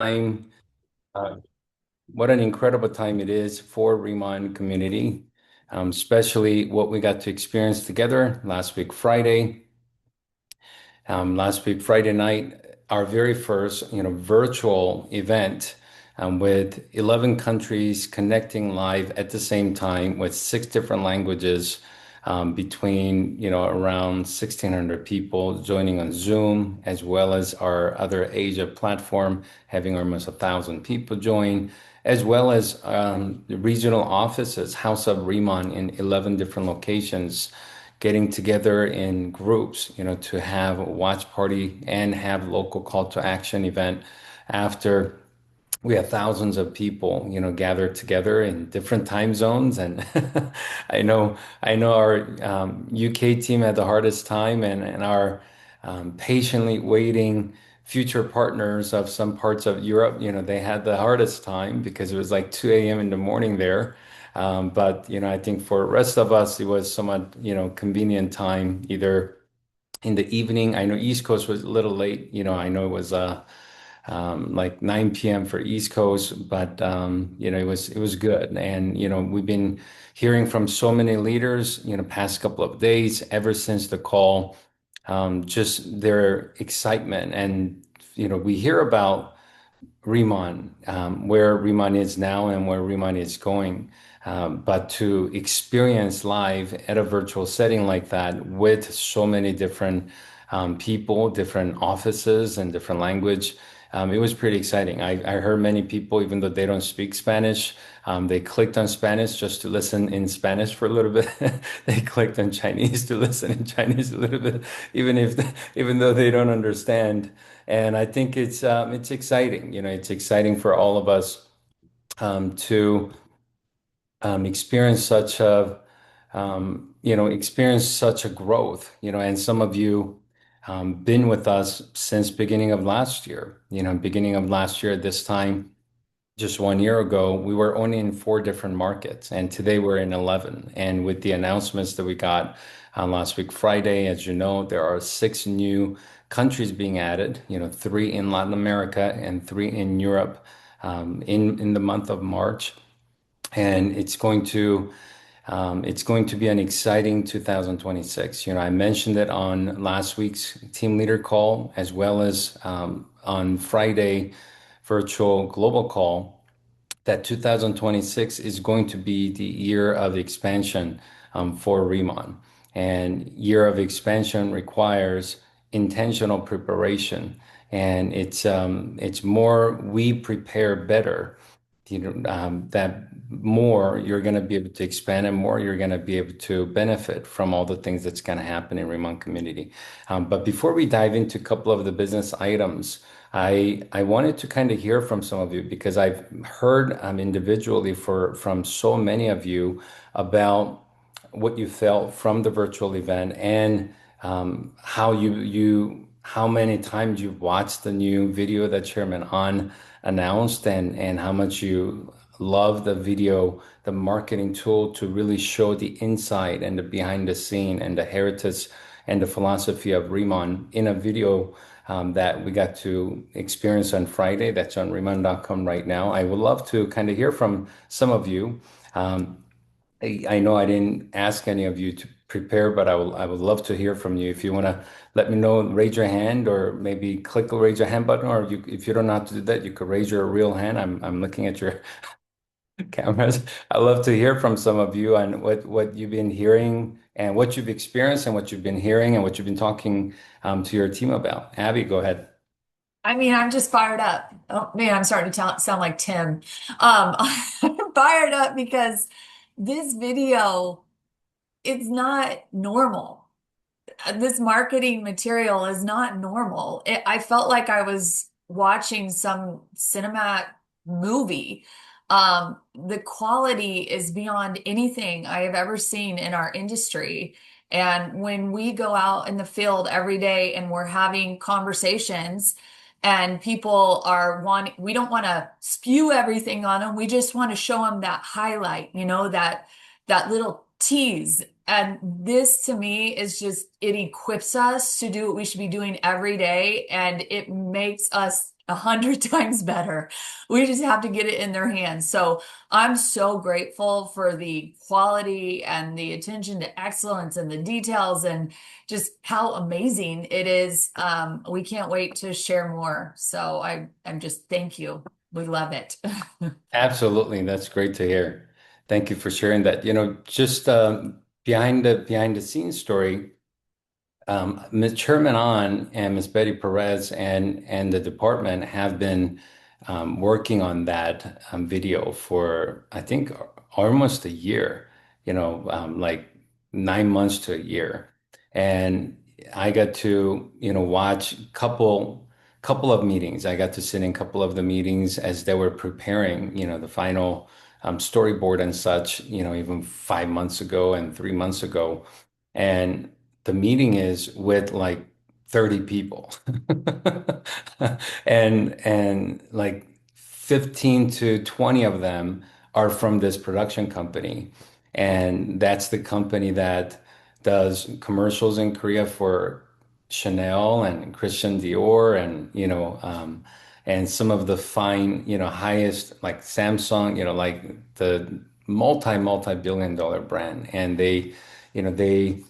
time. Uh, what an incredible time it is for Riman community, especially what we got to experience together last week, Friday. Last week, Friday night, our very first, virtual event with 11 countries connecting live at the same time with six different languages, between, around 1,600 people joining on Zoom, as well as our other Asia platform, having almost 1,000 people join, as well as the regional offices, House of Riemann in 11 different locations getting together in groups, to have a watch party and have local call to action event after we had thousands of people, gathered together in different time zones. And I know our UK team had the hardest time, and our patiently waiting future partners of some parts of Europe, they had the hardest time because it was like 2 a.m. in the morning there. But I think for the rest of us, it was somewhat, convenient time, either in the evening. I know East Coast was a little late. I know it was like 9 p.m. for East Coast, but it was good. And we've been hearing from so many leaders, past couple of days, ever since the call, just their excitement. And we hear about Riman, where Riman is now and where Riman is going. But to experience live at a virtual setting like that with so many different people, different offices, and different language, it was pretty exciting. I heard many people, even though they don't speak Spanish, they clicked on Spanish just to listen in Spanish for a little bit. They clicked on Chinese to listen in Chinese a little bit, even though they don't understand. And I think it's exciting. It's exciting for all of us to experience experience such a growth. And some of you been with us since beginning of last year. Beginning of last year at this time, just 1 year ago, we were only in four different markets, and today we're in 11. And with the announcements that we got on last week, Friday, as you know, there are six new countries being added, three in Latin America and three in Europe, in the month of March. And it's going to be an exciting 2026. I mentioned it on last week's team leader call, as well as on Friday virtual global call, that 2026 is going to be the year of expansion for Riman. And year of expansion requires intentional preparation. And it's more we prepare better, that more you're going to be able to expand and more you're going to be able to benefit from all the things that's going to happen in Remote community. But before we dive into a couple of the business items, I wanted to kind of hear from some of you because I've heard individually from so many of you about what you felt from the virtual event, and how many times you've watched the new video that Chairman Han announced, and how much you love the video, the marketing tool to really show the inside and the behind the scene and the heritage and the philosophy of Riman in a video that we got to experience on Friday. That's on Riman.com right now. I would love to kind of hear from some of you. Um, I know I didn't ask any of you to prepare, but I would love to hear from you. If you want to let me know, raise your hand, or maybe click the raise your hand button, or if you don't know how to do that, you could raise your real hand. I'm looking at your cameras. I love to hear from some of you on what you've been hearing and what you've experienced and what you've been hearing and what you've been talking to your team about. Abby, go ahead. I mean, I'm just fired up. Oh man, I'm starting to sound like Tim. I'm fired up because this video is not normal. This marketing material is not normal. I felt like I was watching some cinematic movie. The quality is beyond anything I have ever seen in our industry. And when we go out in the field every day and we're having conversations and people are wanting, we don't want to spew everything on them. We just want to show them that highlight, that little tease. And this to me is just, it equips us to do what we should be doing every day. And it makes us 100 times better. We just have to get it in their hands. So I'm so grateful for the quality and the attention to excellence and the details and just how amazing it is. We can't wait to share more. So I'm just thank you. We love it. Absolutely. That's great to hear. Thank you for sharing that. Just behind the scenes story. Ms. Chairman On and Ms. Betty Perez and the department have been working on that video for I think almost a year, like 9 months to a year. And I got to, watch couple of meetings. I got to sit in a couple of the meetings as they were preparing, the final storyboard and such, even 5 months ago and 3 months ago. And the meeting is with like 30 people and like 15 to 20 of them are from this production company, and that's the company that does commercials in Korea for Chanel and Christian Dior and and some of the fine, highest like Samsung, like the multi-billion dollar brand. And you know they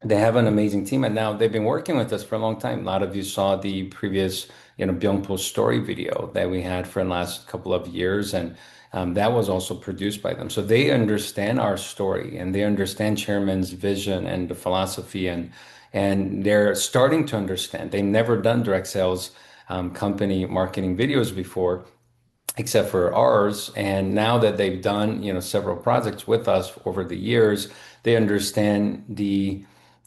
they have an amazing team, and now they've been working with us for a long time. A lot of you saw the previous, Byungpo story video that we had for the last couple of years, and that was also produced by them. So they understand our story, and they understand Chairman's vision and the philosophy, and they're starting to understand. They've never done direct sales company marketing videos before, except for ours. And now that they've done, several projects with us over the years, they understand the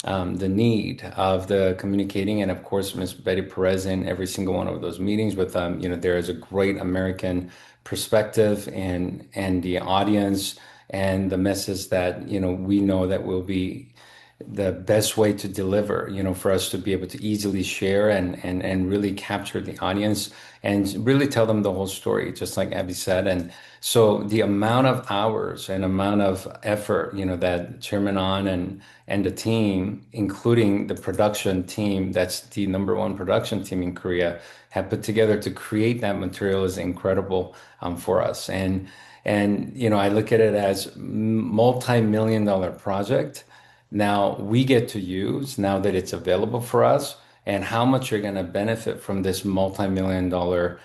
need of the communicating. And of course, Miss Betty Perez in every single one of those meetings with them, there is a great American perspective and the audience and the message that, we know that will be the best way to deliver, for us to be able to easily share and really capture the audience and really tell them the whole story, just like Abby said. And so the amount of hours and amount of effort, that Chairman On and the team, including the production team, that's the number one production team in Korea, have put together to create that material is incredible for us. And I look at it as multi-million dollar project now we get to use now that it's available for us, and how much you're going to benefit from this multi-million dollar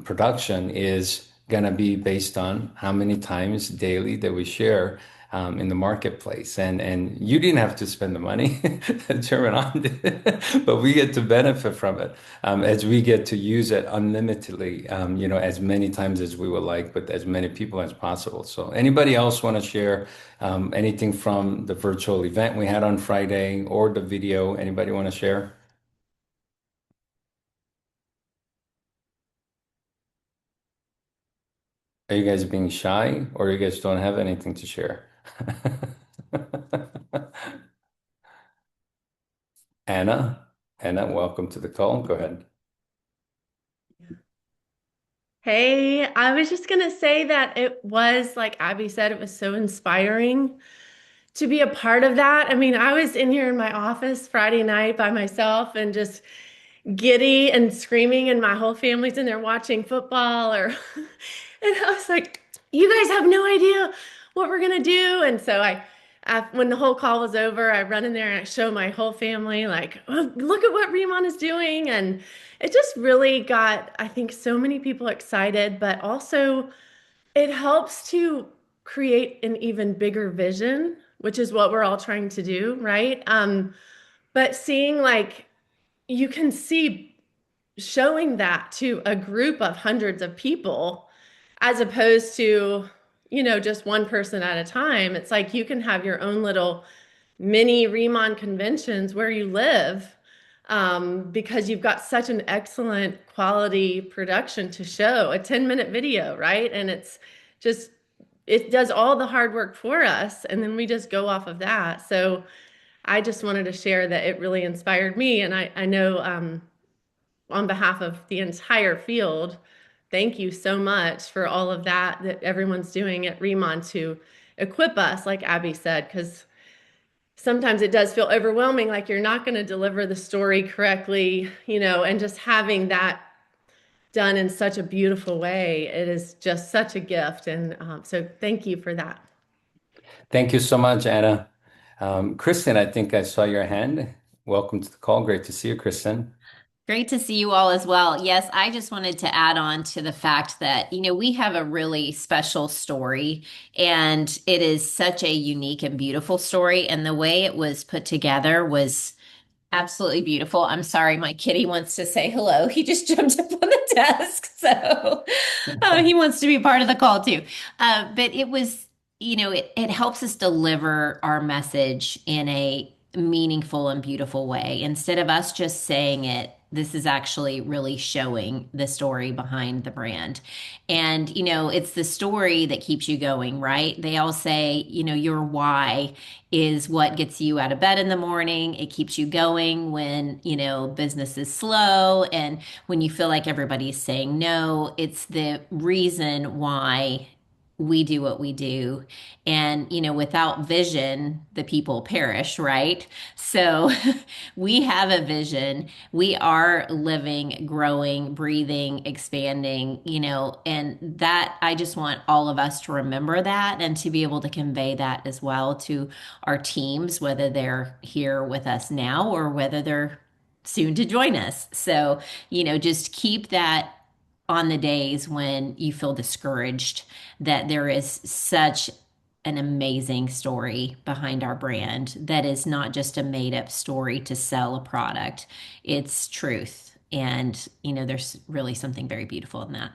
production is going to be based on how many times daily that we share in the marketplace. And you didn't have to spend the money, Chairman On did, but we get to benefit from it as we get to use it unlimitedly, as many times as we would like, with as many people as possible. So anybody else want to share anything from the virtual event we had on Friday or the video? Anybody want to share? Are you guys being shy or you guys don't have anything to share? Anna, Anna, welcome to the call. Go ahead. Hey, I was just gonna say that it was, like Abby said, it was so inspiring to be a part of that. I mean, I was in here in my office Friday night by myself and just giddy and screaming, and my whole family's in there watching football or and I was like, you guys have no idea what we're gonna do. And so when the whole call was over, I run in there and I show my whole family, like, oh, look at what Riman is doing. And it just really got, I think, so many people excited, but also it helps to create an even bigger vision, which is what we're all trying to do, right? But seeing, like, you can see showing that to a group of hundreds of people as opposed to, just one person at a time. It's like you can have your own little mini Remon conventions where you live, because you've got such an excellent quality production to show, a 10-minute video, right? And just, it does all the hard work for us. And then we just go off of that. So I just wanted to share that it really inspired me. And I know, on behalf of the entire field, thank you so much for all of that everyone's doing at Remon to equip us, like Abby said, because sometimes it does feel overwhelming, like you're not going to deliver the story correctly, and just having that done in such a beautiful way. It is just such a gift. And so thank you for that. Thank you so much, Anna. Kristen, I think I saw your hand. Welcome to the call. Great to see you, Kristen. Great to see you all as well. Yes, I just wanted to add on to the fact that, we have a really special story, and it is such a unique and beautiful story. And the way it was put together was absolutely beautiful. I'm sorry, my kitty wants to say hello. He just jumped up on the desk. So he wants to be part of the call too. But it was, it helps us deliver our message in a meaningful and beautiful way. Instead of us just saying it, this is actually really showing the story behind the brand. And, it's the story that keeps you going, right? They all say, your why is what gets you out of bed in the morning. It keeps you going when, business is slow and when you feel like everybody's saying no. It's the reason why we do what we do. And, without vision, the people perish, right? So we have a vision. We are living, growing, breathing, expanding, and that I just want all of us to remember that and to be able to convey that as well to our teams, whether they're here with us now or whether they're soon to join us. So, just keep that on the days when you feel discouraged, that there is such an amazing story behind our brand that is not just a made up story to sell a product. It's truth. And, there's really something very beautiful in that.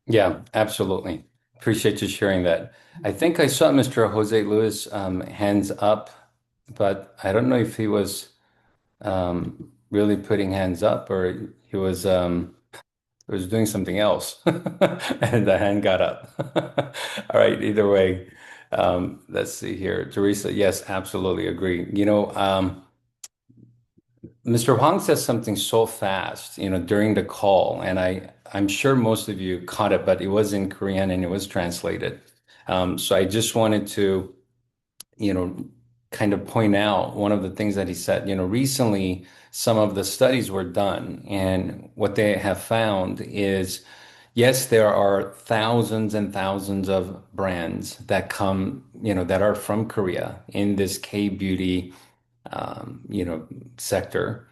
Yeah, absolutely. Appreciate you sharing that. I think I saw Mr. Jose Luis hands up, but I don't know if he was really putting hands up or he was doing something else and the hand got up. All right, either way, let's see here. Teresa, yes, absolutely agree. Mr. Huang says something so fast, during the call, and I'm sure most of you caught it, but it was in Korean and it was translated. So I just wanted to, you know, kind of point out one of the things that he said. Recently some of the studies were done, and what they have found is, yes, there are thousands and thousands of brands that come, that are from Korea in this K-beauty, sector.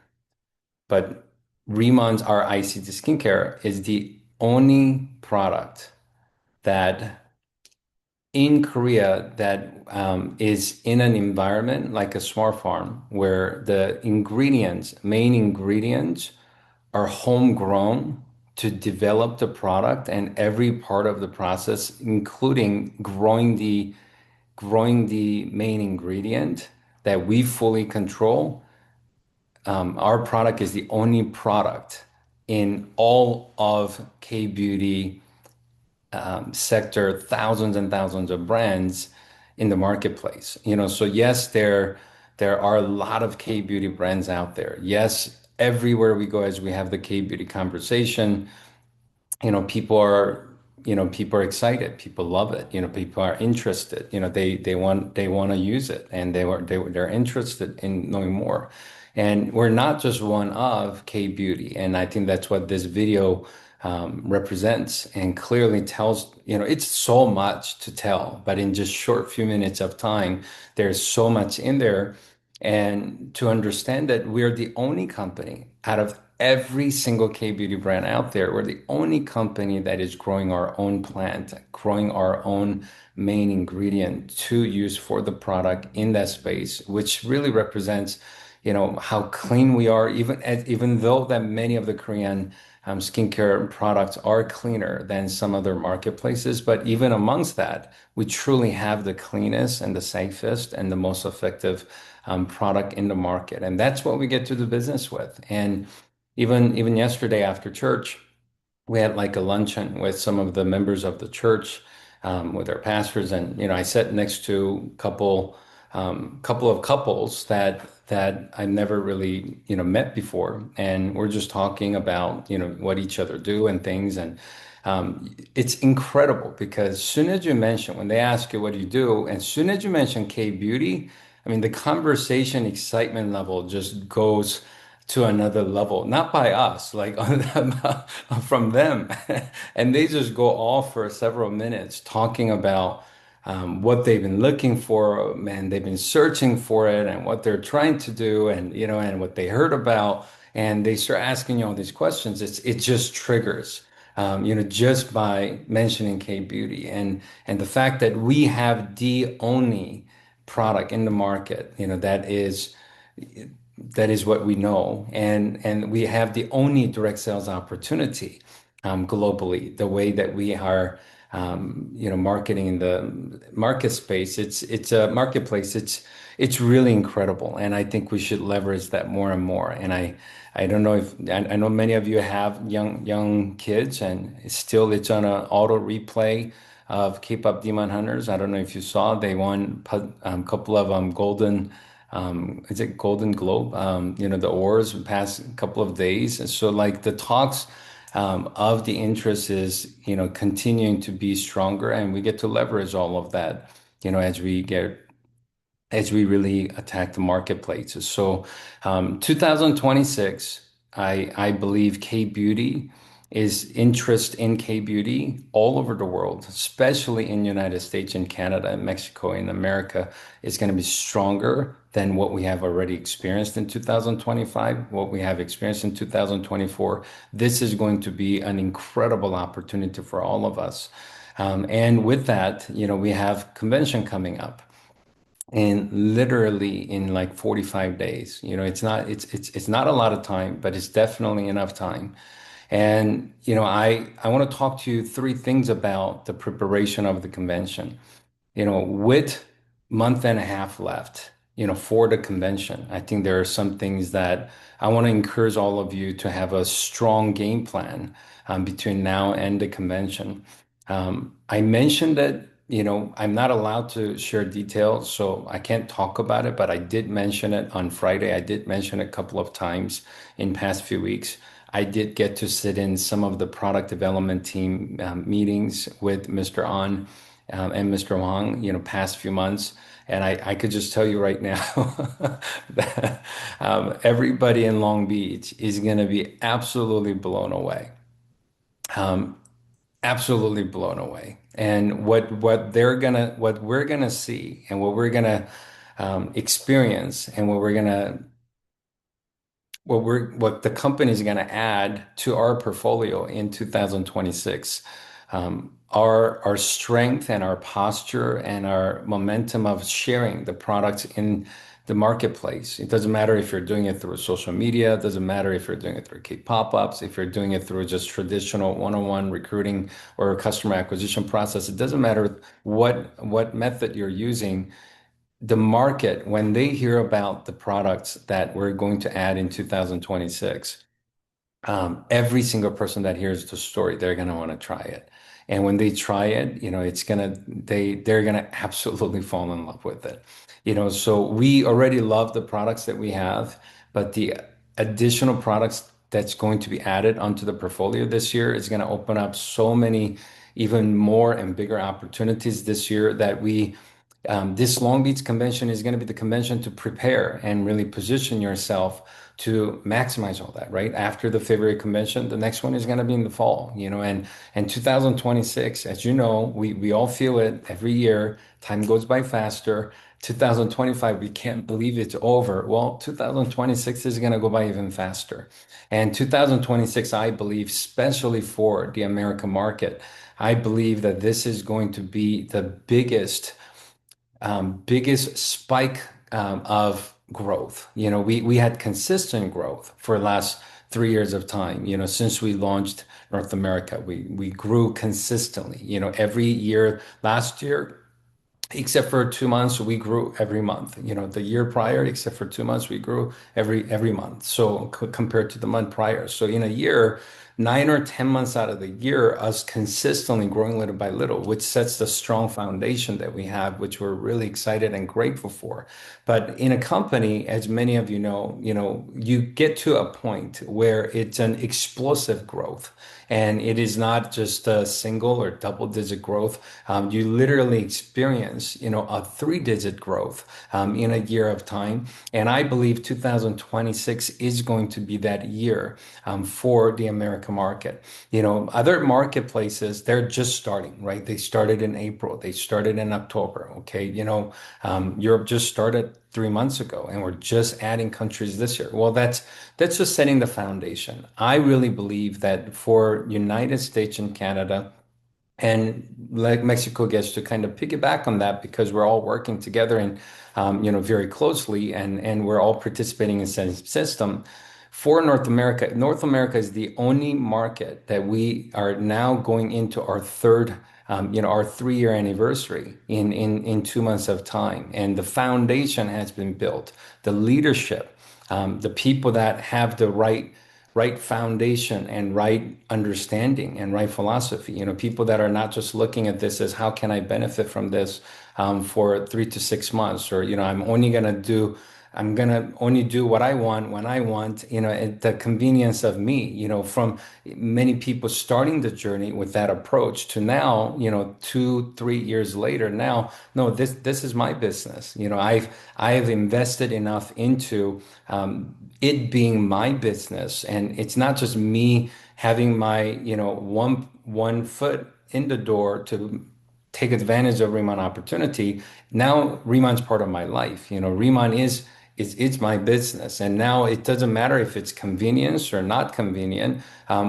But Rimon's, our ICT skincare, is the only product that in Korea that is in an environment like a smart farm where the main ingredients are homegrown to develop the product and every part of the process, including growing the main ingredient that we fully control. Our product is the only product in all of K-beauty sector, thousands and thousands of brands in the marketplace. So yes, there are a lot of K-beauty brands out there. Yes, everywhere we go, as we have the K-beauty conversation, people are people are excited, people love it, people are interested, they want to use it, and they're interested in knowing more. And we're not just one of K-beauty, and I think that's what this video represents and clearly tells. It's so much to tell, but in just short few minutes of time there's so much in there. And to understand that we're the only company out of every single K-beauty brand out there, we're the only company that is growing our own plant, growing our own main ingredient to use for the product in that space, which really represents, how clean we are, even though that many of the Korean skincare products are cleaner than some other marketplaces. But even amongst that, we truly have the cleanest and the safest and the most effective product in the market. And that's what we get to do business with. And even yesterday after church, we had like a luncheon with some of the members of the church, with our pastors, and I sat next to couple of couples that I never really met before, and we're just talking about what each other do and things, and it's incredible because soon as you mention, when they ask you what do you do, and soon as you mention K beauty, I mean the conversation excitement level just goes to another level, not by us, like from them. And they just go off for several minutes talking about what they've been looking for, man, they've been searching for it and what they're trying to do and and what they heard about. And they start asking you all these questions. It just triggers. Just by mentioning K-beauty and the fact that we have the only product in the market, that is what we know, and we have the only direct sales opportunity globally. The way that we are, marketing in the market space, it's a marketplace. It's really incredible, and I think we should leverage that more and more. And I don't know if I know many of you have young kids, and it's on an auto replay of K-pop Demon Hunters. I don't know if you saw they won a couple of golden is it Golden Globe? The awards past couple of days. And so like the talks of the interest is, continuing to be stronger, and we get to leverage all of that, as we really attack the marketplaces. So 2026, I believe K-beauty is interest in K-beauty all over the world, especially in the United States and Canada and Mexico and America, is going to be stronger than what we have already experienced in 2025, what we have experienced in 2024. This is going to be an incredible opportunity for all of us. And with that, we have convention coming up, and literally in like 45 days. It's not a lot of time, but it's definitely enough time. And I want to talk to you three things about the preparation of the convention. With month and a half left, for the convention, I think there are some things that I want to encourage all of you to have a strong game plan between now and the convention. I mentioned that, I'm not allowed to share details, so I can't talk about it, but I did mention it on Friday. I did mention it a couple of times in past few weeks. I did get to sit in some of the product development team meetings with Mr. An and Mr. Wang, past few months. And I could just tell you right now that everybody in Long Beach is going to be absolutely blown away. Um, Absolutely blown away. And what we're gonna see, and what we're gonna experience, and what the company is gonna add to our portfolio in 2026, our strength and our posture and our momentum of sharing the products in the marketplace. It doesn't matter if you're doing it through social media. It doesn't matter if you're doing it through K pop-ups, if you're doing it through just traditional one-on-one recruiting or customer acquisition process. It doesn't matter what method you're using. The market, when they hear about the products that we're going to add in 2026, every single person that hears the story, they're gonna want to try it. And when they try it, they're gonna absolutely fall in love with it. So we already love the products that we have, but the additional products that's going to be added onto the portfolio this year is going to open up so many even more and bigger opportunities this year that this Long Beach convention is going to be the convention to prepare and really position yourself to maximize all that, right? After the February convention, the next one is going to be in the fall, and 2026, as you know, we all feel it every year. Time goes by faster. 2025, we can't believe it's over. Well, 2026 is going to go by even faster. And 2026, I believe, especially for the American market, I believe that this is going to be the biggest spike of growth. We had consistent growth for the last 3 years of time. Since we launched North America, we grew consistently. Every year. Last year, except for 2 months, we grew every month. The year prior, except for 2 months, we grew every month. So compared to the month prior, so in a year, 9 or 10 months out of the year, us consistently growing little by little, which sets the strong foundation that we have, which we're really excited and grateful for. But in a company, as many of you get to a point where it's an explosive growth. And it is not just a single or double digit growth. You literally experience, a 3 digit growth in a year of time. And I believe 2026 is going to be that year for the American market. Other marketplaces, they're just starting, right? They started in April, they started in October. Okay. Europe just started 3 months ago, and we're just adding countries this year. Well, that's just setting the foundation. I really believe that for United States and Canada, and like Mexico gets to kind of piggyback on that because we're all working together and very closely, and we're all participating in the same system. For North America, North America is the only market that we are now going into our our 3 year anniversary in 2 months of time, and the foundation has been built. The leadership, the people that have the right foundation and right understanding and right philosophy. People that are not just looking at this as how can I benefit from this for 3 to 6 months, or I'm gonna only do what I want when I want, at the convenience of me, from many people starting the journey with that approach to now, 2, 3 years later, now, no, this is my business. I have invested enough into it being my business, and it's not just me having my, one foot in the door to take advantage of Riman opportunity. Now Riman's part of my life. Riman is it's my business, and now it doesn't matter if it's convenience or not convenient.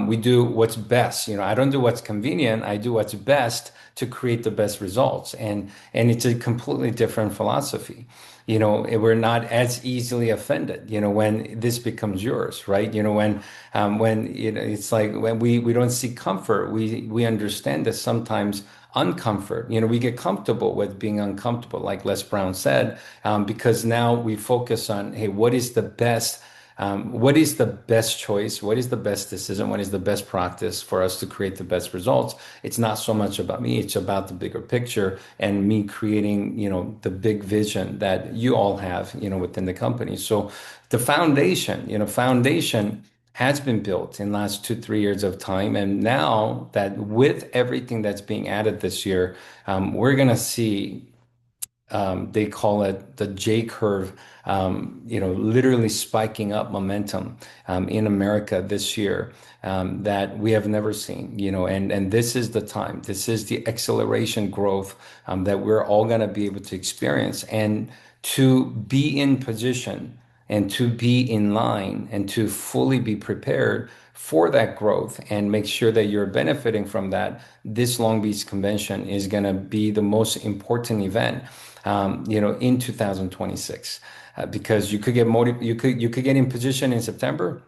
We do what's best. I don't do what's convenient. I do what's best to create the best results, and it's a completely different philosophy. We're not as easily offended, when this becomes yours, right? When it's like when we don't seek comfort, we understand that sometimes uncomfort, we get comfortable with being uncomfortable, like Les Brown said, because now we focus on, hey, what is the best choice? What is the best decision? What is the best practice for us to create the best results? It's not so much about me. It's about the bigger picture and me creating, the big vision that you all have, within the company. So the foundation has been built in the last 2, 3 years of time. And now that with everything that's being added this year, we're going to see they call it the J curve, literally spiking up momentum in America this year that we have never seen, and this is the time. This is the acceleration growth that we're all going to be able to experience, and to be in position and to be in line and to fully be prepared for that growth and make sure that you're benefiting from that. This Long Beach convention is going to be the most important event in 2026, because you could get you could get in position in September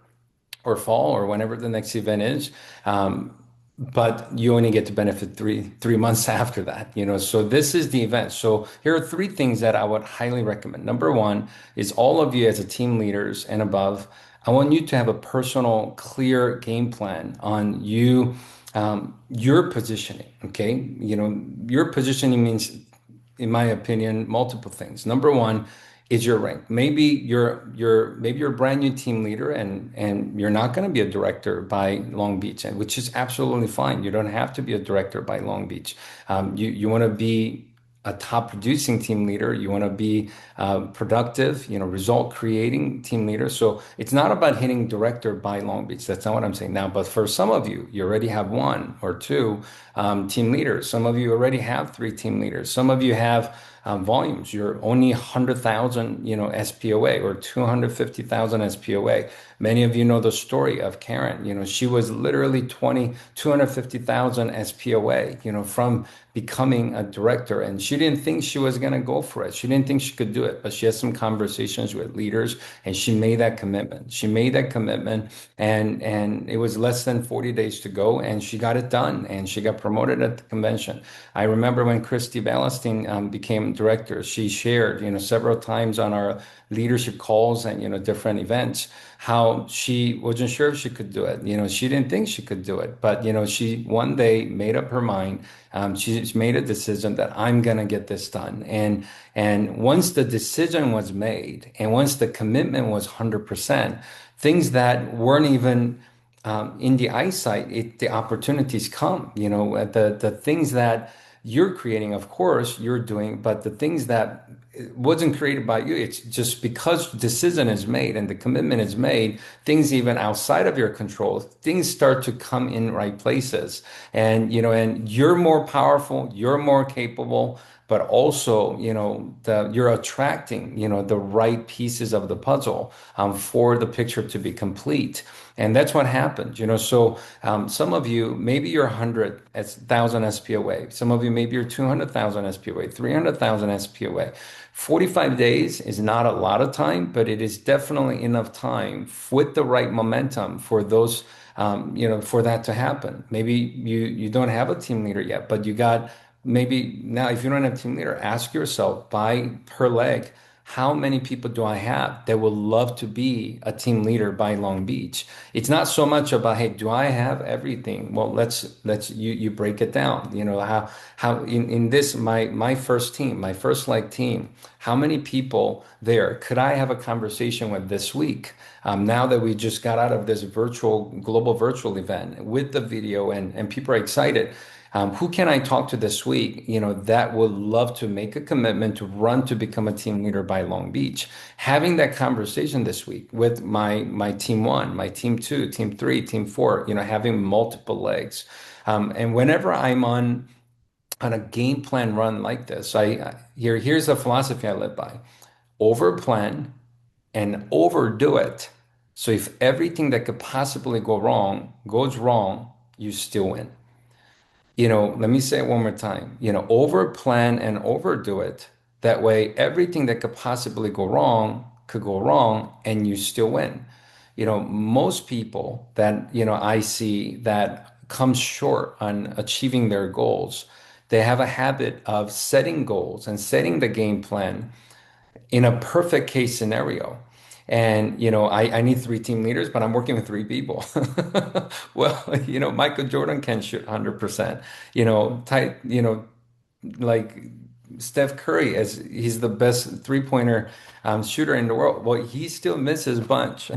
or fall or whenever the next event is. But you only get to benefit three months after that, So this is the event. So here are 3 things that I would highly recommend. Number one is all of you as a team leaders and above. I want you to have a personal, clear game plan on your positioning. Okay, your positioning means, in my opinion, multiple things. Number one is your rank. Maybe you're a brand new team leader, and you're not going to be a director by Long Beach, and which is absolutely fine. You don't have to be a director by Long Beach. You want to be a top producing team leader. You want to be productive, result creating team leader. So it's not about hitting director by Long Beach. That's not what I'm saying now. But for some of you, you already have 1 or 2 team leaders. Some of you already have 3 team leaders. Some of you have volumes. You're only 100,000, SPOA or 250,000 SPOA. Many of you know the story of Karen. She was literally 250,000 SPOA, from becoming a director. And she didn't think she was going to go for it. She didn't think she could do it, but she had some conversations with leaders, and she made that commitment. And it was less than 40 days to go, and she got it done, and she got promoted at the convention. I remember when Christy Ballestein became became director, she shared, several times on our leadership calls and, different events, how she wasn't sure if she could do it. She didn't think she could do it, but, she one day made up her mind. She's made a decision that I'm gonna get this done. And once the decision was made, and once the commitment was 100%, things that weren't even in the eyesight, the opportunities come. The things that you're creating, of course, you're doing, but the things that wasn't created by you, it's just because decision is made and the commitment is made, things even outside of your control, things start to come in right places. And you're more powerful, you're more capable, but also, you're attracting, the right pieces of the puzzle for the picture to be complete. And that's what happened. So some of you, maybe you're 100,000 SP away. Some of you, maybe you're 200,000 SP away, 300,000 SP away. 45 days is not a lot of time, but it is definitely enough time with the right momentum for those, for that to happen. Maybe you don't have a team leader yet, but you got maybe now, if you don't have a team leader, ask yourself by per leg, how many people do I have that would love to be a team leader by Long Beach? It's not so much about, hey, do I have everything? Well, let's you break it down. How in this my first team, my first leg team, how many people there could I have a conversation with this week? Now that we just got out of this global virtual event with the video and people are excited. Who can I talk to this week, that would love to make a commitment to run to become a team leader by Long Beach? Having that conversation this week with my team one, my team two, team three, team four, having multiple legs. And whenever I'm on a game plan run like this, here's a philosophy I live by: over plan and overdo it. So if everything that could possibly go wrong goes wrong, you still win. Let me say it one more time. Over plan and overdo it. That way, everything that could possibly go wrong could go wrong and you still win. Most people that, I see that come short on achieving their goals, they have a habit of setting goals and setting the game plan in a perfect case scenario. And, I need three team leaders, but I'm working with three people. Well, Michael Jordan can shoot 100%, like Steph Curry, as he's the best three-pointer shooter in the world. Well, he still misses bunch.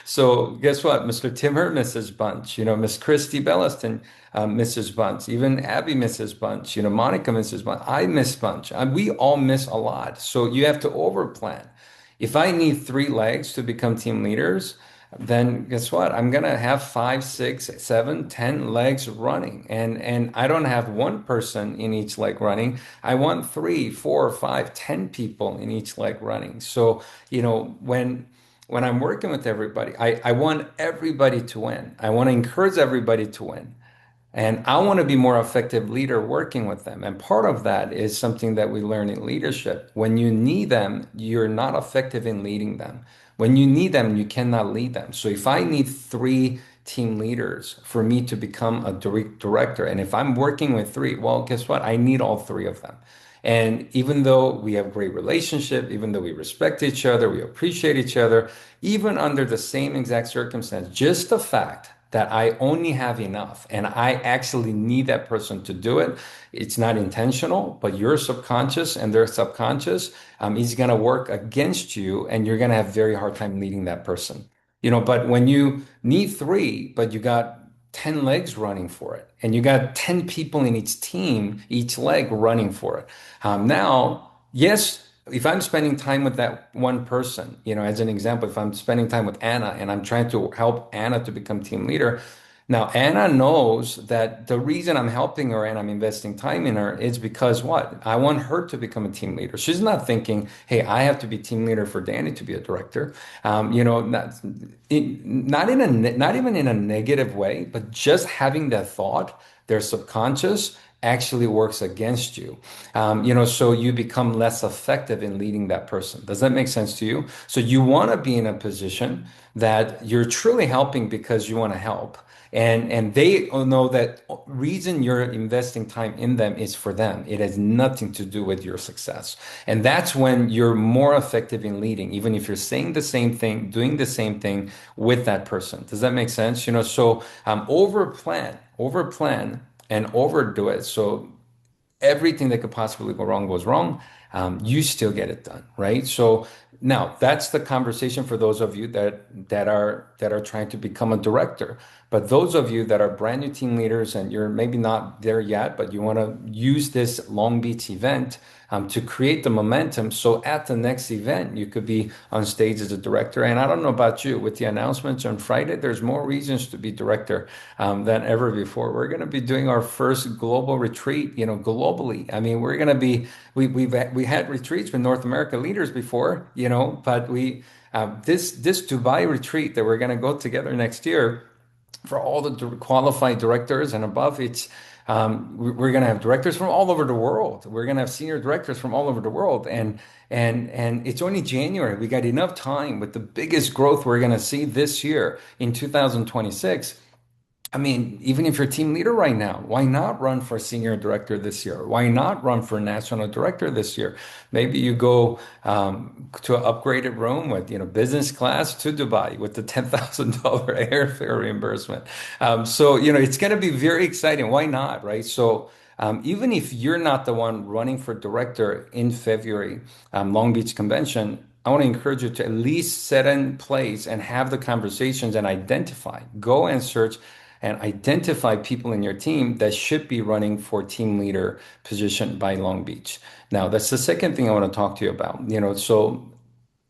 So guess what? Mr. Tim Hurt misses bunch. Miss Christy Belliston misses bunch. Even Abby misses bunch. Monica misses bunch. I miss bunch. We all miss a lot. So you have to overplan. If I need three legs to become team leaders, then guess what? I'm gonna have 5, 6, 7, 10 legs running. And I don't have one person in each leg running. I want 3, 4, 5, 10 people in each leg running. So, when I'm working with everybody, I want everybody to win. I want to encourage everybody to win. And I want to be more effective leader working with them. And part of that is something that we learn in leadership. When you need them, you're not effective in leading them. When you need them, you cannot lead them. So if I need three team leaders for me to become a director, and if I'm working with three, well, guess what? I need all three of them. And even though we have great relationship, even though we respect each other, we appreciate each other, even under the same exact circumstance, just the fact that I only have enough and I actually need that person to do it. It's not intentional, but your subconscious and their subconscious is going to work against you and you're going to have very hard time leading that person. But when you need three, but you got 10 legs running for it and you got 10 people in each team, each leg running for it. Now, yes, if I'm spending time with that one person, as an example, if I'm spending time with Anna and I'm trying to help Anna to become team leader, now Anna knows that the reason I'm helping her and I'm investing time in her is because what? I want her to become a team leader. She's not thinking, hey, I have to be team leader for Danny to be a director. Not even in a negative way, but just having that thought their subconscious actually works against you. So you become less effective in leading that person. Does that make sense to you? So you want to be in a position that you're truly helping because you want to help. And they know that reason you're investing time in them is for them. It has nothing to do with your success. And that's when you're more effective in leading, even if you're saying the same thing, doing the same thing with that person. Does that make sense? So over plan and overdo it. So everything that could possibly go wrong goes wrong. You still get it done, right? So now that's the conversation for those of you that are trying to become a director. But those of you that are brand new team leaders and you're maybe not there yet, but you want to use this Long Beach event to create the momentum. So at the next event, you could be on stage as a director. And I don't know about you, with the announcements on Friday, there's more reasons to be director than ever before. We're going to be doing our first global retreat, globally. I mean, we're going to be, we had retreats with North America leaders before, but this Dubai retreat that we're going to go together next year for all the qualified directors and above. We're going to have directors from all over the world. We're going to have senior directors from all over the world, and it's only January. We got enough time with the biggest growth we're going to see this year in 2026. I mean, even if you're a team leader right now, why not run for senior director this year? Why not run for national director this year? Maybe you go to an upgraded room with, business class to Dubai with the $10,000 airfare reimbursement. It's going to be very exciting. Why not, right? So even if you're not the one running for director in February, Long Beach Convention, I want to encourage you to at least set in place and have the conversations and identify. Go and search and identify people in your team that should be running for team leader position by Long Beach. Now, that's the second thing I want to talk to you about. So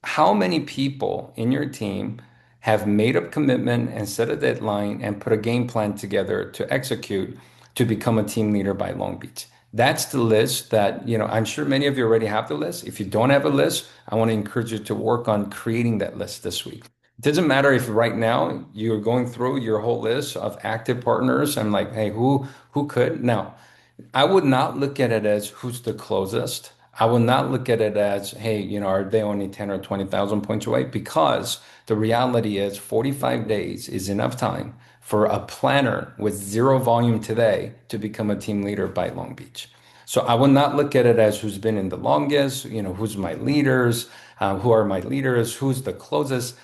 how many people in your team have made a commitment and set a deadline and put a game plan together to execute to become a team leader by Long Beach? That's the list that, I'm sure many of you already have the list. If you don't have a list, I want to encourage you to work on creating that list this week. It doesn't matter if right now you're going through your whole list of active partners and like, hey, who could? Now, I would not look at it as who's the closest. I would not look at it as, hey, are they only 10 or 20,000 points away? Because the reality is 45 days is enough time for a planner with zero volume today to become a team leader by Long Beach. So I would not look at it as who's been in the longest, who's my leaders, who are my leaders, who's the closest.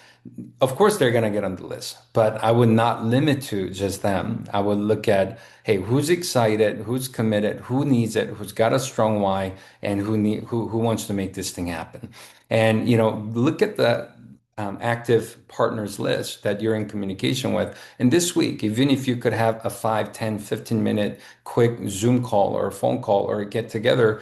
Of course, they're going to get on the list, but I would not limit to just them. I would look at, hey, who's excited, who's committed, who needs it, who's got a strong why, and who wants to make this thing happen. And look at the active partners list that you're in communication with. And this week, even if you could have a 5, 10, 15-minute quick Zoom call or a phone call or a get together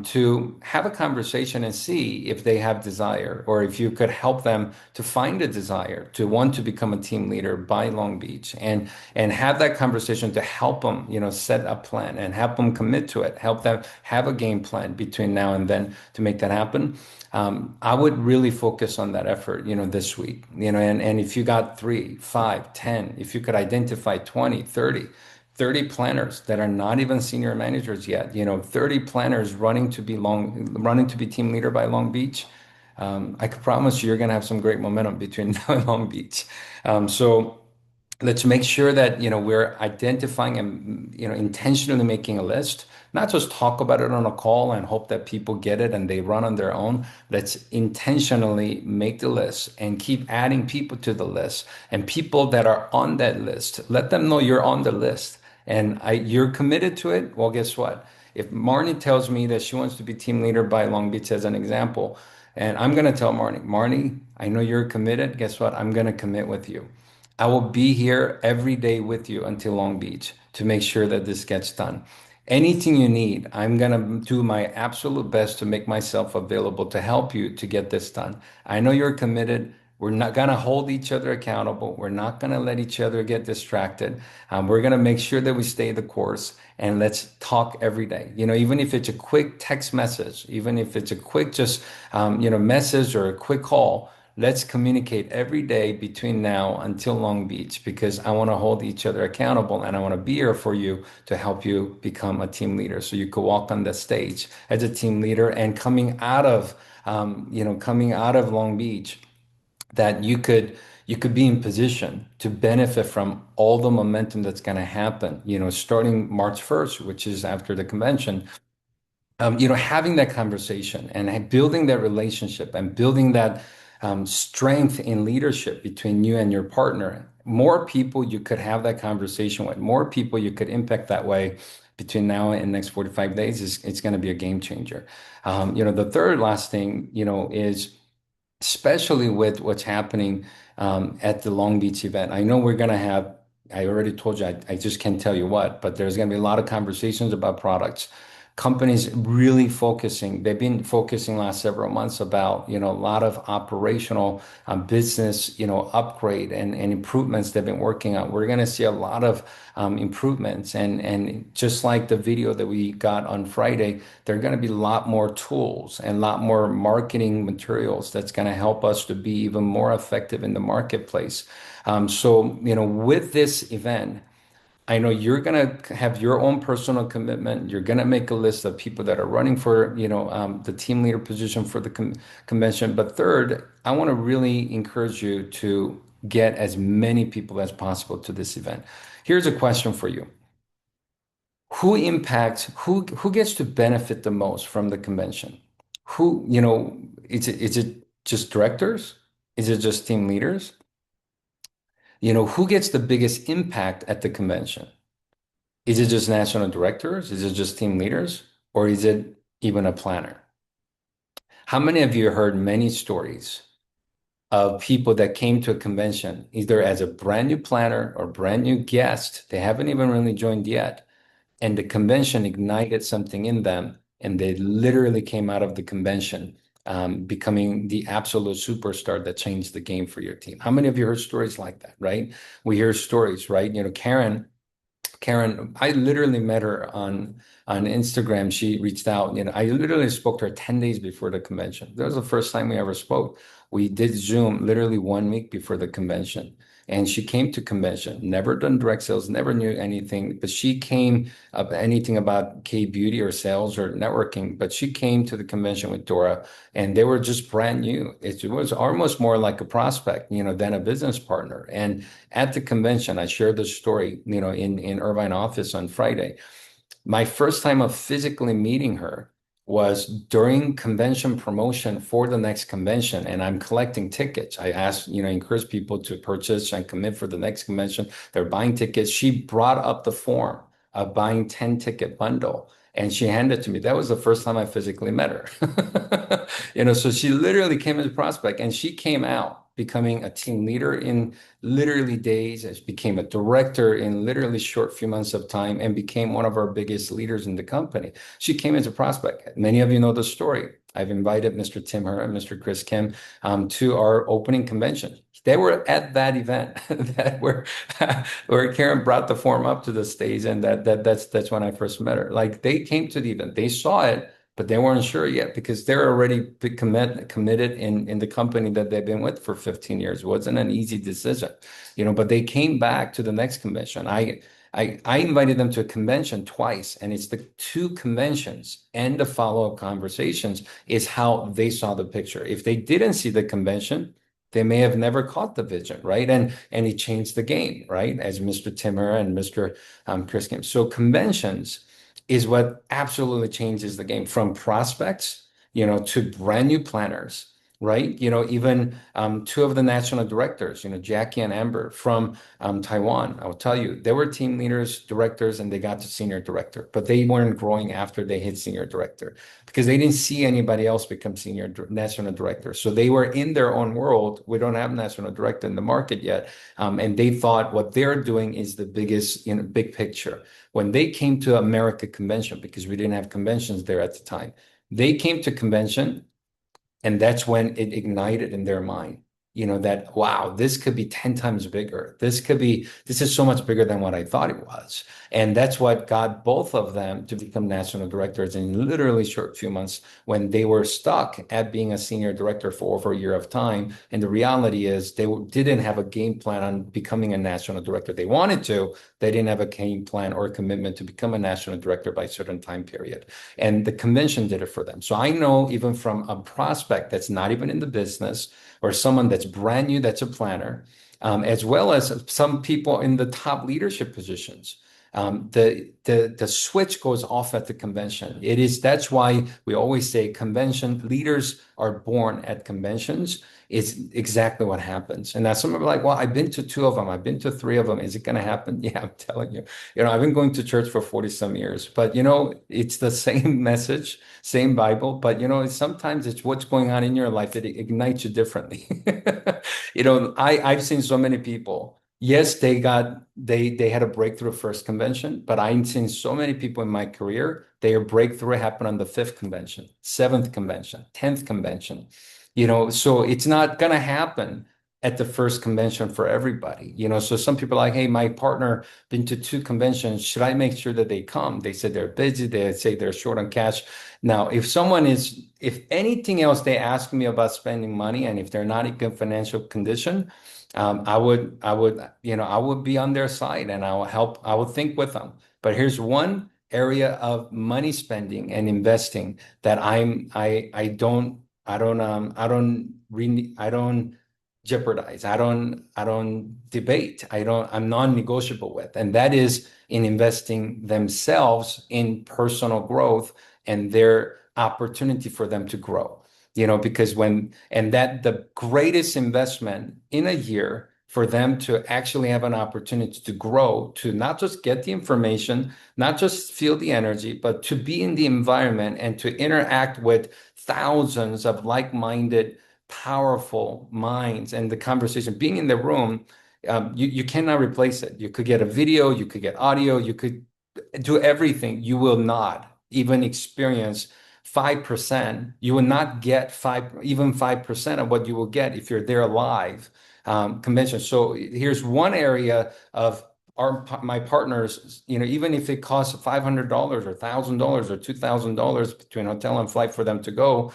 to have a conversation and see if they have desire, or if you could help them to find a desire to want to become a team leader by Long Beach, and have that conversation to help them, set a plan and help them commit to it, help them have a game plan between now and then to make that happen. I would really focus on that effort, this week, and if you got 3, 5, 10, if you could identify 20, 30 planners that are not even senior managers yet, 30 planners running to be team leader by Long Beach. I could promise you're going to have some great momentum between now and Long Beach. So let's make sure that we're identifying and intentionally making a list, not just talk about it on a call and hope that people get it and they run on their own. Let's intentionally make the list and keep adding people to the list, and people that are on that list, let them know you're on the list and you're committed to it. Well, guess what? If Marnie tells me that she wants to be team leader by Long Beach as an example, and I'm going to tell Marnie, I know you're committed. Guess what? I'm going to commit with you. I will be here every day with you until Long Beach to make sure that this gets done. Anything you need, I'm going to do my absolute best to make myself available to help you to get this done. I know you're committed. We're not going to hold each other accountable. We're not going to let each other get distracted. We're going to make sure that we stay the course, and let's talk every day. Even if it's a quick text message, even if it's a quick just, message or a quick call, let's communicate every day between now until Long Beach because I want to hold each other accountable and I want to be here for you to help you become a team leader. So you could walk on the stage as a team leader and coming out of Long Beach, that you could be in position to benefit from all the momentum that's going to happen, starting March 1st, which is after the convention. Having that conversation and building that relationship and building that strength in leadership between you and your partner. More people you could have that conversation with, more people you could impact that way between now and next 45 days is it's going to be a game changer. The third last thing, is especially with what's happening at the Long Beach event. I know we're going to have, I already told you, I just can't tell you what, but there's going to be a lot of conversations about products. Companies really focusing, they've been focusing last several months about, a lot of operational business, upgrade and improvements they've been working on. We're going to see a lot of improvements. And just like the video that we got on Friday, there are going to be a lot more tools and a lot more marketing materials that's going to help us to be even more effective in the marketplace. With this event, I know you're going to have your own personal commitment. You're going to make a list of people that are running for, the team leader position for the convention. But third, I want to really encourage you to get as many people as possible to this event. Here's a question for you. Who gets to benefit the most from the convention? Is it just directors? Is it just team leaders? Who gets the biggest impact at the convention? Is it just national directors? Is it just team leaders? Or is it even a planner? How many of you heard many stories of people that came to a convention, either as a brand new planner or brand new guest? They haven't even really joined yet. And the convention ignited something in them, and they literally came out of the convention becoming the absolute superstar that changed the game for your team. How many of you heard stories like that, right? We hear stories, right? Karen, I literally met her on Instagram. She reached out. I literally spoke to her 10 days before the convention. That was the first time we ever spoke. We did Zoom literally 1 week before the convention. And she came to convention, never done direct sales, never knew anything, but she came up anything about K beauty or sales or networking. But she came to the convention with Dora, and they were just brand new. It was almost more like a prospect, than a business partner. And at the convention, I shared the story, in Irvine office on Friday. My first time of physically meeting her was during convention promotion for the next convention, and I'm collecting tickets. I asked, encourage people to purchase and commit for the next convention. They're buying tickets. She brought up the form of buying 10 ticket bundle and she handed it to me. That was the first time I physically met her. So she literally came as a prospect and she came out becoming a team leader in literally days, as became a director in literally short few months of time and became one of our biggest leaders in the company. She came as a prospect. Many of you know the story. I've invited Mr. Tim Her and Mr. Chris Kim to our opening convention. They were at that event that where Karen brought the form up to the stage, and that's when I first met her. Like they came to the event, they saw it, but they weren't sure yet because they're already committed in the company that they've been with for 15 years. It wasn't an easy decision, but they came back to the next convention. I invited them to a convention twice, and it's the two conventions and the follow-up conversations is how they saw the picture. If they didn't see the convention, they may have never caught the vision, right? And it changed the game, right? As Mr. Timmer and Mr. Chris Kim. So conventions is what absolutely changes the game from prospects, to brand new planners, right? Even two of the national directors, Jackie and Amber from Taiwan. I'll tell you, they were team leaders, directors, and they got to senior director, but they weren't growing after they hit senior director because they didn't see anybody else become senior national director. So they were in their own world. We don't have national director in the market yet. And they thought what they're doing is the biggest, big picture. When they came to America convention, because we didn't have conventions there at the time, they came to convention and that's when it ignited in their mind. that, wow, this could be 10 times bigger. This is so much bigger than what I thought it was. And that's what got both of them to become national directors in literally short few months when they were stuck at being a senior director for over a year of time. And the reality is they didn't have a game plan on becoming a national director. They wanted to, they didn't have a game plan or a commitment to become a national director by a certain time period. And the convention did it for them. So I know even from a prospect that's not even in the business or someone that's brand new, that's a planner, as well as some people in the top leadership positions. The switch goes off at the convention. That's why we always say convention leaders are born at conventions. It's exactly what happens. And now some people are like, well, I've been to two of them. I've been to three of them. Is it going to happen? Yeah, I'm telling you. I've been going to church for 40 some years, but it's the same message, same Bible, but sometimes it's what's going on in your life that ignites you differently. I've seen so many people. Yes, they had a breakthrough first convention, but I've seen so many people in my career, their breakthrough happened on the fifth convention, seventh convention, 10th convention. So it's not gonna happen at the first convention for everybody. So some people are like, hey, my partner been to two conventions. Should I make sure that they come? They said they're busy, they say they're short on cash. Now, if anything else, they ask me about spending money, and if they're not in good financial condition, I would be on their side and I will think with them. But here's one area of money spending and investing that I don't jeopardize. I don't debate. I'm non-negotiable with, and that is in investing themselves in personal growth and their opportunity for them to grow. Because that the greatest investment in a year for them to actually have an opportunity to grow, to not just get the information, not just feel the energy, but to be in the environment and to interact with thousands of like-minded, powerful minds and the conversation, being in the room, you cannot replace it. You could get a video, you could get audio, you could do everything. You will not even experience 5%. You will not get 5% of what you will get if you're there live convention. So here's one area of my partners, even if it costs $500 or $1,000 or $2,000 between hotel and flight for them to go,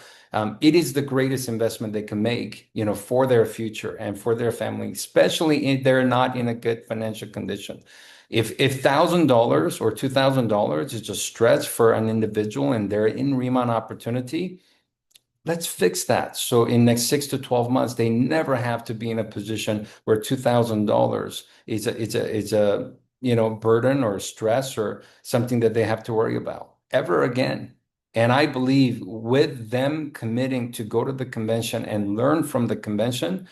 it is the greatest investment they can make, for their future and for their family, especially if they're not in a good financial condition. If $1,000 or $2,000 is a stretch for an individual and they're in Riman opportunity, let's fix that. So in next 6 to 12 months, they never have to be in a position where $2,000 is a burden or stress or something that they have to worry about ever again. And I believe with them committing to go to the convention and learn from the convention,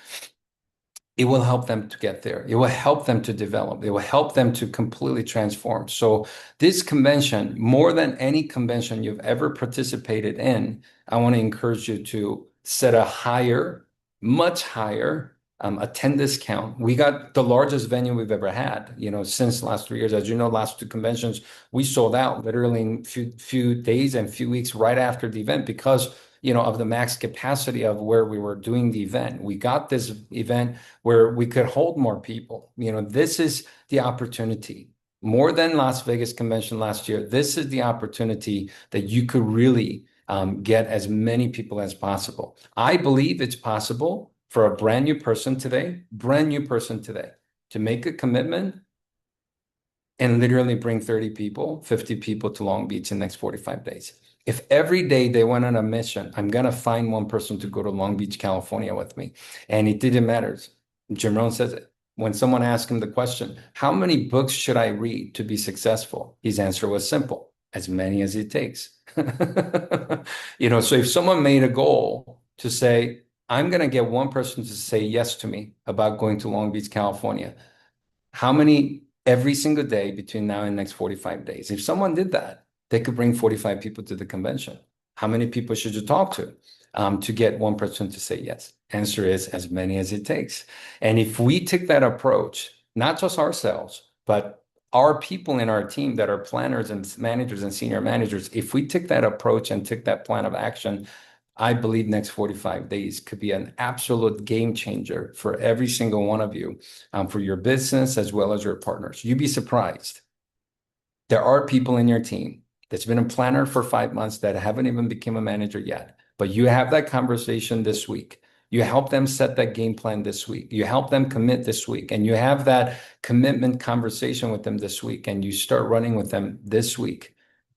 it will help them to get there. It will help them to develop. It will help them to completely transform. So this convention, more than any convention you've ever participated in, I want to encourage you to set a higher, much higher attendance count. We got the largest venue we've ever had, since the last 3 years. As you know, last two conventions, we sold out literally in few days and few weeks right after the event because of the max capacity of where we were doing the event. We got this event where we could hold more people. This is the opportunity. More than Las Vegas convention last year, this is the opportunity that you could really get as many people as possible. I believe it's possible for a brand new person today, to make a commitment and literally bring 30 people, 50 people to Long Beach in the next 45 days. If every day they went on a mission, I'm going to find one person to go to Long Beach, California with me. And it didn't matter. Jim Rohn says it. When someone asked him the question, how many books should I read to be successful? His answer was simple, as many as it takes. So if someone made a goal to say, I'm going to get one person to say yes to me about going to Long Beach, California, how many every single day between now and next 45 days? If someone did that, they could bring 45 people to the convention. How many people should you talk to get one person to say yes? Answer is as many as it takes. And if we take that approach, not just ourselves, but our people in our team that are planners and managers and senior managers, if we take that approach and take that plan of action, I believe next 45 days could be an absolute game changer for every single one of you, for your business as well as your partners. You'd be surprised. There are people in your team that's been a planner for 5 months that haven't even become a manager yet, but you have that conversation this week. You help them set that game plan this week. You help them commit this week, and you have that commitment conversation with them this week, and you start running with them this week.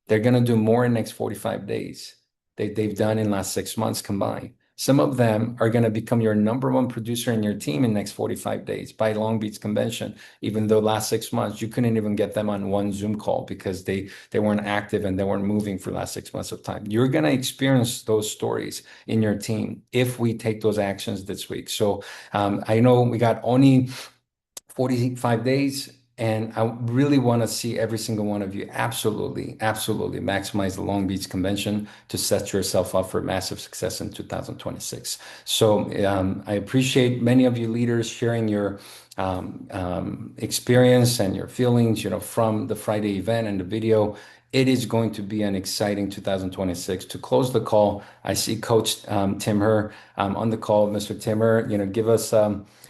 They're going to do more in the next 45 days they've done in the last 6 months combined. Some of them are going to become your number one producer in your team in the next 45 days by Long Beach Convention, even though last 6 months you couldn't even get them on one Zoom call because they weren't active and they weren't moving for the last 6 months of time. You're going to experience those stories in your team if we take those actions this week. So I know we got only 45 days. And I really want to see every single one of you absolutely, absolutely maximize the Long Beach Convention to set yourself up for massive success in 2026. So I appreciate many of you leaders sharing your experience and your feelings, from the Friday event and the video. It is going to be an exciting 2026. To close the call, I see Coach Timher on the call. Mr. Timher, give us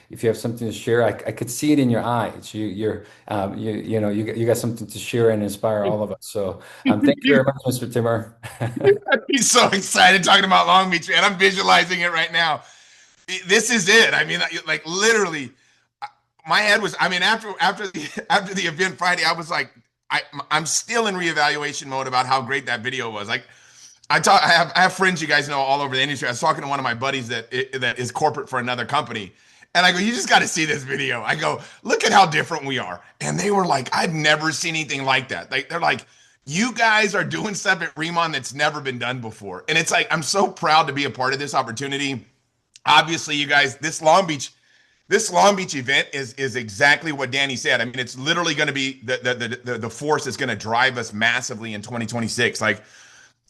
if you have something to share. I could see it in your eyes. You got something to share and inspire all of us. So thank you very much, Mr. Timmer. He's so excited talking about Long Beach, man. I'm visualizing it right now. This is it. I mean, like literally, my head was. I mean, after the event Friday, I was like, I'm still in reevaluation mode about how great that video was. Like, I have friends you guys know all over the industry. I was talking to one of my buddies that is corporate for another company. And I go, you just got to see this video. I go, look at how different we are. And they were like, I've never seen anything like that. They're like, you guys are doing stuff at Riman that's never been done before. And it's like, I'm so proud to be a part of this opportunity. Obviously, you guys, this Long Beach event is exactly what Danny said. I mean, it's literally going to be the force that's going to drive us massively in 2026. Like,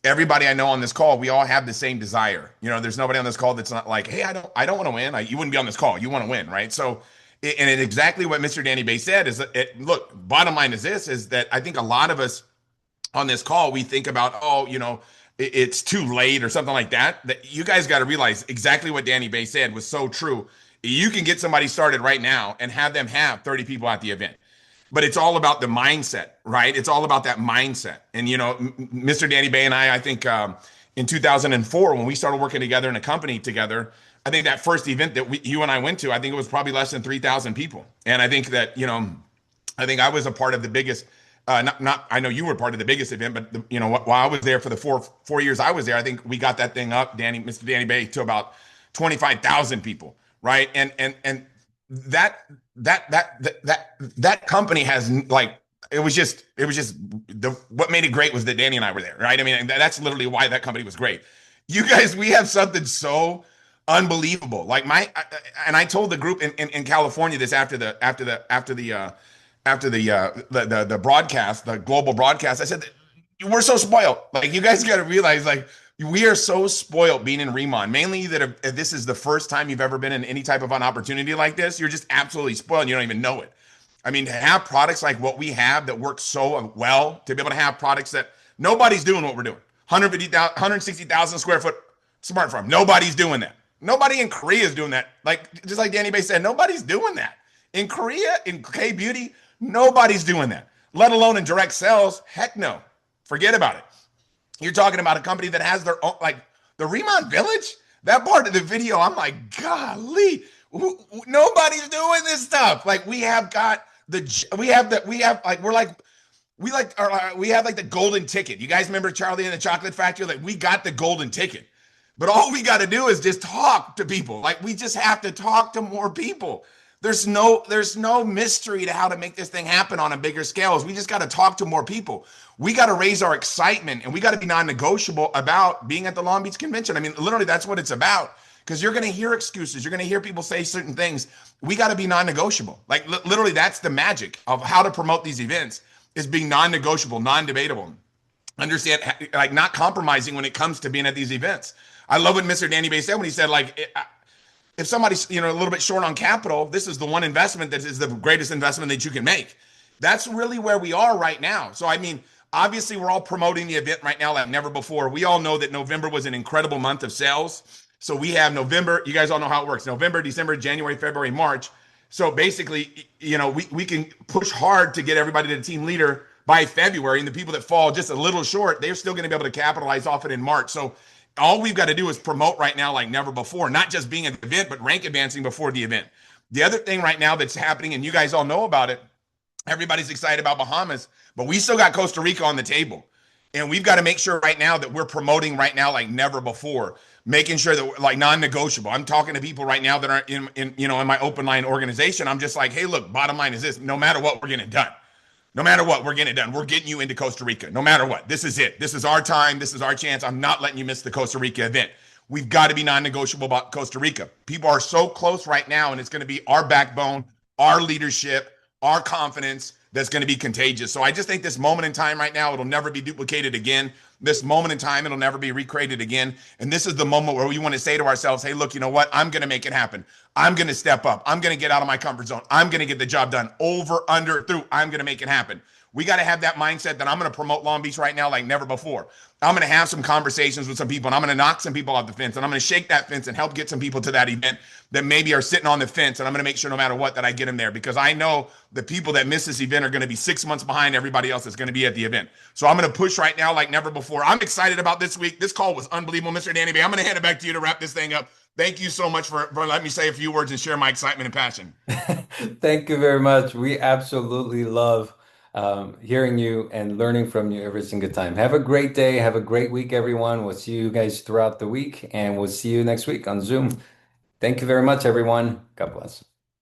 everybody I know on this call, we all have the same desire. There's nobody on this call that's not like, hey, I don't want to win. You wouldn't be on this call. You want to win, right? So, and it exactly what Mr. Danny Bay said is that, look, bottom line is that I think a lot of us on this call, we think about, it's too late or something like that. That you guys got to realize exactly what Danny Bay said was so true. You can get somebody started right now and have them have 30 people at the event. But it's all about the mindset, right? It's all about that mindset. And, Mr. Danny Bay and I think in 2004, when we started working together in a company together, I think that first event that you and I went to, I think it was probably less than 3,000 people. And I think that, I think I was a part of the biggest, I know you were part of the biggest event, but while I was there for the four years I was there, I think we got that thing up, Mr. Danny Bay, to about 25,000 people, right? And that company has like, it was just what made it great was that Danny and I were there, right? I mean, that's literally why that company was great. You guys, we have something so unbelievable. Like I told the group in California this after the broadcast, the global broadcast. I said, we're so spoiled. Like, you guys got to realize, like, we are so spoiled being in Riman. Mainly that if this is the first time you've ever been in any type of an opportunity like this, you're just absolutely spoiled. You don't even know it. I mean, to have products like what we have that work so well, to be able to have products that nobody's doing what we're doing. 160,000 square foot smart farm. Nobody's doing that. Nobody in Korea is doing that. Like, just like Danny Bay said, nobody's doing that. In Korea, in K-Beauty, nobody's doing that. Let alone in direct sales. Heck no. Forget about it. You're talking about a company that has their own, like the Riman Village. That part of the video, I'm like, golly, nobody's doing this stuff. Like, we have the golden ticket. You guys remember Charlie and the Chocolate Factory? Like, we got the golden ticket. But all we got to do is just talk to people. Like, we just have to talk to more people. There's no mystery to how to make this thing happen on a bigger scale. We just got to talk to more people. We got to raise our excitement, and we got to be non-negotiable about being at the Long Beach Convention. I mean, literally, that's what it's about. Because you're going to hear excuses. You're going to hear people say certain things. We got to be non-negotiable. Like, literally, that's the magic of how to promote these events, is being non-negotiable, non-debatable. Understand, like, not compromising when it comes to being at these events. I love what Mr. Danny Bay said when he said, like, if somebody's a little bit short on capital, this is the one investment that is the greatest investment that you can make. That's really where we are right now. So, I mean, Obviously, we're all promoting the event right now like never before. We all know that November was an incredible month of sales. So we have November. You guys all know how it works: November, December, January, February, March. So basically, we can push hard to get everybody to the team leader by February, and the people that fall just a little short, they're still going to be able to capitalize off it in March. So all we've got to do is promote right now like never before, not just being at the event, but rank advancing before the event. The other thing right now that's happening, and you guys all know about it, everybody's excited about Bahamas, but we still got Costa Rica on the table. And we've got to make sure right now that we're promoting right now like never before, making sure that like non-negotiable. I'm talking to people right now that are in my open line organization. I'm just like, hey, look, bottom line is this: no matter what, we're getting it done. No matter what, we're getting it done. We're getting you into Costa Rica. No matter what, this is it. This is our time. This is our chance. I'm not letting you miss the Costa Rica event. We've got to be non-negotiable about Costa Rica. People are so close right now, and it's going to be our backbone, our leadership, our confidence that's going to be contagious. So I just think this moment in time right now, it'll never be duplicated again. This moment in time, it'll never be recreated again. And this is the moment where we want to say to ourselves, hey, look, you know what? I'm going to make it happen. I'm going to step up. I'm going to get out of my comfort zone. I'm going to get the job done over, under, through. I'm going to make it happen. We got to have that mindset that I'm going to promote Long Beach right now like never before. I'm going to have some conversations with some people, and I'm going to knock some people off the fence, and I'm going to shake that fence and help get some people to that event that maybe are sitting on the fence. And I'm going to make sure no matter what that I get them there, because I know the people that miss this event are going to be 6 months behind everybody else that's going to be at the event. So I'm going to push right now like never before. I'm excited about this week. This call was unbelievable, Mr. Danny B. I'm going to hand it back to you to wrap this thing up. Thank you so much for letting me say a few words and share my excitement and passion. Thank you very much. We absolutely love hearing you and learning from you every single time. Have a great day. Have a great week, everyone. We'll see you guys throughout the week, and we'll see you next week on Zoom. Thank you very much, everyone. God bless.